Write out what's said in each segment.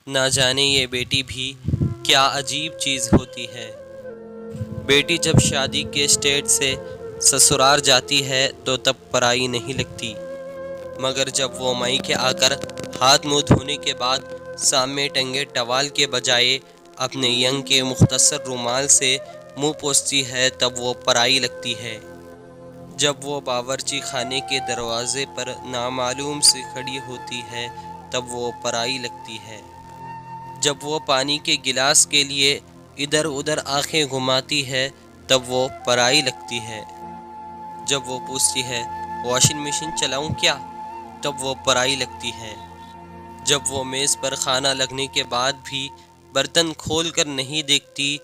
نہ جانے یہ بیٹی بھی کیا عجیب چیز ہوتی ہے۔ بیٹی جب شادی کے اسٹیج سے سسرال جاتی ہے تو تب پرائی نہیں لگتی، مگر جب وہ میکے آ کر ہاتھ منہ دھونے کے بعد سامنے ٹنگے ٹوال کے بجائے اپنے ینگ کے مختصر رومال سے منہ پوچھتی ہے تب وہ پرائی لگتی ہے۔ جب وہ باورچی خانے کے دروازے پر نامعلوم سی کھڑی ہوتی ہے تب وہ پرائی لگتی ہے۔ جب وہ پانی کے گلاس کے لیے ادھر ادھر آنکھیں گھماتی ہے تب وہ پرائی لگتی ہے۔ جب وہ پوچھتی ہے واشنگ مشین چلاؤں کیا تب وہ پرائی لگتی ہے۔ جب وہ میز پر کھانا لگنے کے بعد بھی برتن کھول کر نہیں دیکھتی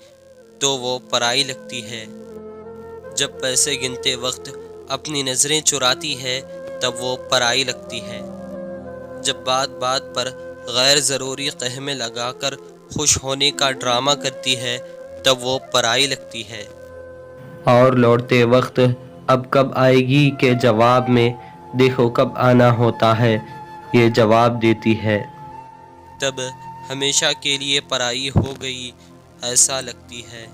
تو وہ پرائی لگتی ہے۔ جب پیسے گنتے وقت اپنی نظریں چراتی ہے تب وہ پرائی لگتی ہے۔ جب بات بات پر غیر ضروری قہمیں لگا کر خوش ہونے کا ڈرامہ کرتی ہے تب وہ پرائی لگتی ہے۔ اور لوٹتے وقت اب کب آئے گی کے جواب میں دیکھو کب آنا ہوتا ہے یہ جواب دیتی ہے۔ تب ہمیشہ کے لیے پرائی ہو گئی ایسا لگتی ہے۔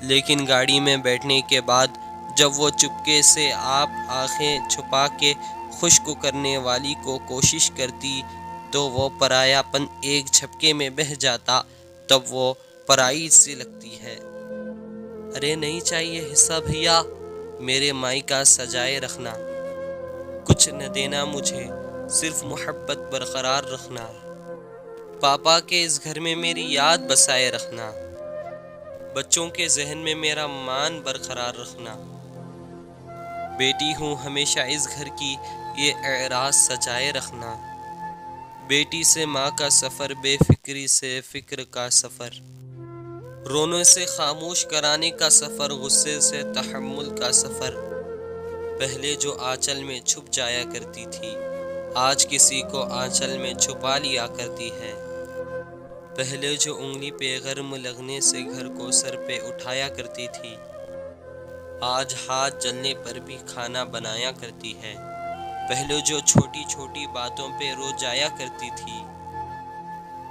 لیکن گاڑی میں بیٹھنے کے بعد جب وہ چپکے سے آپ آنکھیں چھپا کے خشک کرنے والی کو کوشش کرتی تو وہ پرایا پن ایک جھپکے میں بہہ جاتا تب وہ پرائی سی لگتی ہے۔ ارے نہیں چاہیے حصہ بھیا، میرے مائی کا سجائے رکھنا، کچھ نہ دینا مجھے صرف محبت برقرار رکھنا، پاپا کے اس گھر میں میری یاد بسائے رکھنا، بچوں کے ذہن میں میرا مان برقرار رکھنا، بیٹی ہوں ہمیشہ اس گھر کی یہ اعراض سجائے رکھنا، بیٹی سے ماں کا سفر بے فکری سے فکر کا سفر، رونے سے خاموش کرانے کا سفر، غصے سے تحمل کا سفر، پہلے جو آنچل میں چھپ جایا کرتی تھی آج کسی کو آنچل میں چھپا لیا کرتی ہے، پہلے جو انگلی پہ گرم لگنے سے گھر کو سر پہ اٹھایا کرتی تھی آج ہاتھ جلنے پر بھی کھانا بنایا کرتی ہے، پہلے جو چھوٹی چھوٹی باتوں پہ رو جایا کرتی تھی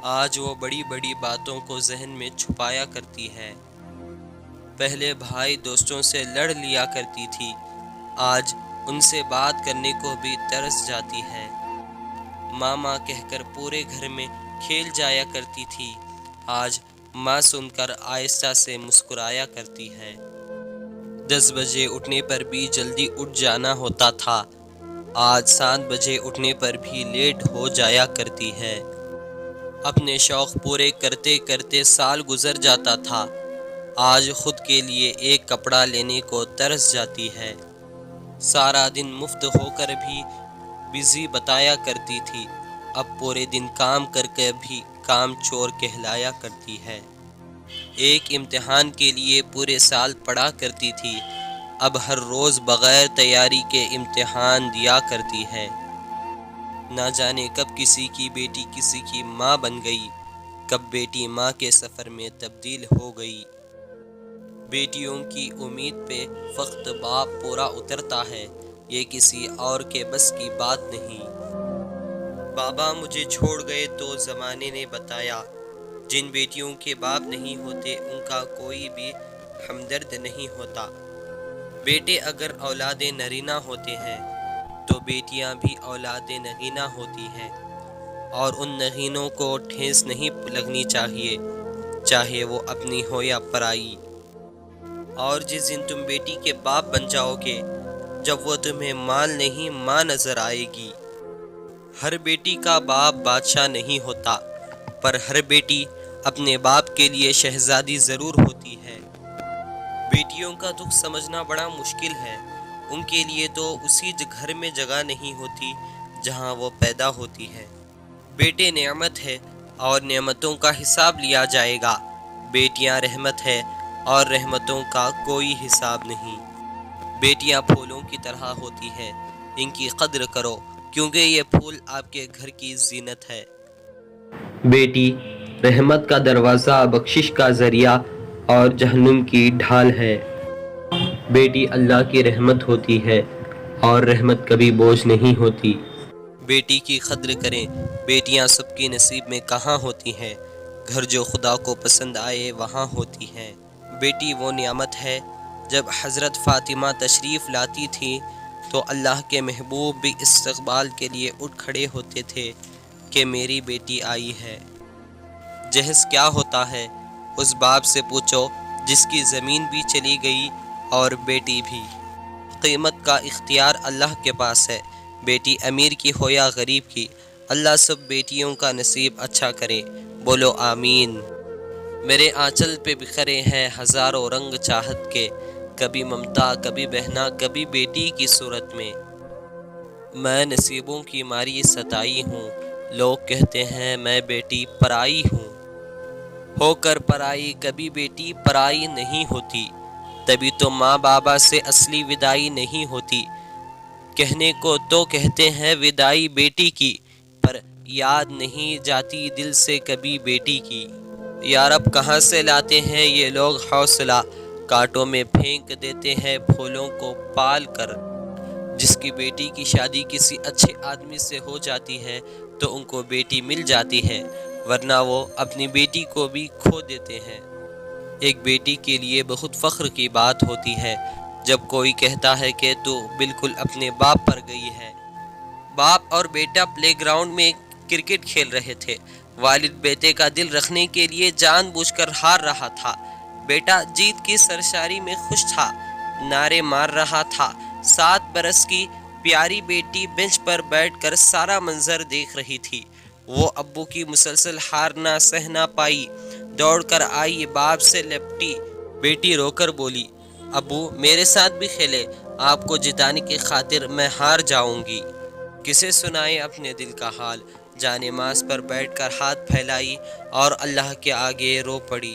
آج وہ بڑی بڑی باتوں کو ذہن میں چھپایا کرتی ہے، پہلے بھائی دوستوں سے لڑ لیا کرتی تھی آج ان سے بات کرنے کو بھی ترس جاتی ہے، ماما کہہ کر پورے گھر میں کھیل جایا کرتی تھی آج ماں سن کر آہستہ سے مسکرایا کرتی ہے، 10 بجے اٹھنے پر بھی جلدی اٹھ جانا ہوتا تھا آج 7 بجے اٹھنے پر بھی لیٹ ہو جایا کرتی ہے، اپنے شوق پورے کرتے کرتے سال گزر جاتا تھا آج خود کے لیے ایک کپڑا لینے کو ترس جاتی ہے، سارا دن مفت ہو کر بھی بزی بتایا کرتی تھی اب پورے دن کام کر کے بھی کام چور کہلایا کرتی ہے، ایک امتحان کے لیے پورے سال پڑھا کرتی تھی اب ہر روز بغیر تیاری کے امتحان دیا کرتی ہے، نہ جانے کب کسی کی بیٹی کسی کی ماں بن گئی، کب بیٹی ماں کے سفر میں تبدیل ہو گئی، بیٹیوں کی امید پہ وقت باپ پورا اترتا ہے یہ کسی اور کے بس کی بات نہیں، بابا مجھے چھوڑ گئے تو زمانے نے بتایا جن بیٹیوں کے باپ نہیں ہوتے ان کا کوئی بھی ہمدرد نہیں ہوتا، بیٹے اگر اولاد نرینہ ہوتے ہیں تو بیٹیاں بھی اولاد نگینہ ہوتی ہیں اور ان نگینوں کو ٹھیس نہیں لگنی چاہیے چاہے وہ اپنی ہو یا پرائی، اور جس دن تم بیٹی کے باپ بن جاؤ گے جب وہ تمہیں مال نہیں ماں نظر آئے گی، ہر بیٹی کا باپ بادشاہ نہیں ہوتا پر ہر بیٹی اپنے باپ کے لیے شہزادی ضرور ہوتی ہے، بیٹیوں کا دکھ سمجھنا بڑا مشکل ہے، ان کے لیے تو اسی گھر میں جگہ نہیں ہوتی جہاں وہ پیدا ہوتی ہے، بیٹے نعمت ہے اور نعمتوں کا حساب لیا جائے گا، بیٹیاں رحمت ہے اور رحمتوں کا کوئی حساب نہیں، بیٹیاں پھولوں کی طرح ہوتی ہیں ان کی قدر کرو کیونکہ یہ پھول آپ کے گھر کی زینت ہے، بیٹی رحمت کا دروازہ، بخشش کا ذریعہ اور جہنم کی ڈھال ہے، بیٹی اللہ کی رحمت ہوتی ہے اور رحمت کبھی بوجھ نہیں ہوتی، بیٹی کی قدر کریں، بیٹیاں سب کی نصیب میں کہاں ہوتی ہیں، گھر جو خدا کو پسند آئے وہاں ہوتی ہیں۔ بیٹی وہ نعمت ہے، جب حضرت فاطمہ تشریف لاتی تھی تو اللہ کے محبوب بھی استقبال کے لیے اٹھ کھڑے ہوتے تھے کہ میری بیٹی آئی ہے۔ جہیز کیا ہوتا ہے اس باپ سے پوچھو جس کی زمین بھی چلی گئی اور بیٹی بھی۔ قیمت کا اختیار اللہ کے پاس ہے، بیٹی امیر کی ہو یا غریب کی، اللہ سب بیٹیوں کا نصیب اچھا کرے، بولو آمین۔ میرے آنچل پہ بکھرے ہیں ہزاروں رنگ چاہت کے، کبھی ممتا کبھی بہنا کبھی بیٹی کی صورت میں۔ میں نصیبوں کی ماری ستائی ہوں، لوگ کہتے ہیں میں بیٹی پرائی ہوں۔ ہو کر پرائی کبھی بیٹی پرائی نہیں ہوتی، تبھی تو ماں بابا سے اصلی ودائی نہیں ہوتی۔ کہنے کو تو کہتے ہیں ودائی بیٹی کی، پر یاد نہیں جاتی دل سے کبھی بیٹی کی۔ یارب کہاں سے لاتے ہیں یہ لوگ حوصلہ، کانٹوں میں پھینک دیتے ہیں پھولوں کو پال کر۔ جس کی بیٹی کی شادی کسی اچھے آدمی سے ہو جاتی ہے تو ان کو بیٹی مل جاتی ہے، ورنہ وہ اپنی بیٹی کو بھی کھو دیتے ہیں۔ ایک بیٹی کے لیے بہت فخر کی بات ہوتی ہے جب کوئی کہتا ہے کہ تو بالکل اپنے باپ پر گئی ہے۔ باپ اور بیٹا پلے گراؤنڈ میں کرکٹ کھیل رہے تھے، والد بیٹے کا دل رکھنے کے لیے جان بوجھ کر ہار رہا تھا۔ بیٹا جیت کی سرشاری میں خوش تھا، نعرے مار رہا تھا۔ 7 برس کی پیاری بیٹی بینچ پر بیٹھ کر سارا منظر دیکھ رہی تھی۔ وہ ابو کی مسلسل ہار نہ سہ نہ پائی، دوڑ کر آئی، باپ سے لپٹی۔ بیٹی رو کر بولی، ابو میرے ساتھ بھی کھیلے، آپ کو جتانے کی خاطر میں ہار جاؤں گی۔ کسے سنائے اپنے دل کا حال، جانماز پر بیٹھ کر ہاتھ پھیلائی اور اللہ کے آگے رو پڑی۔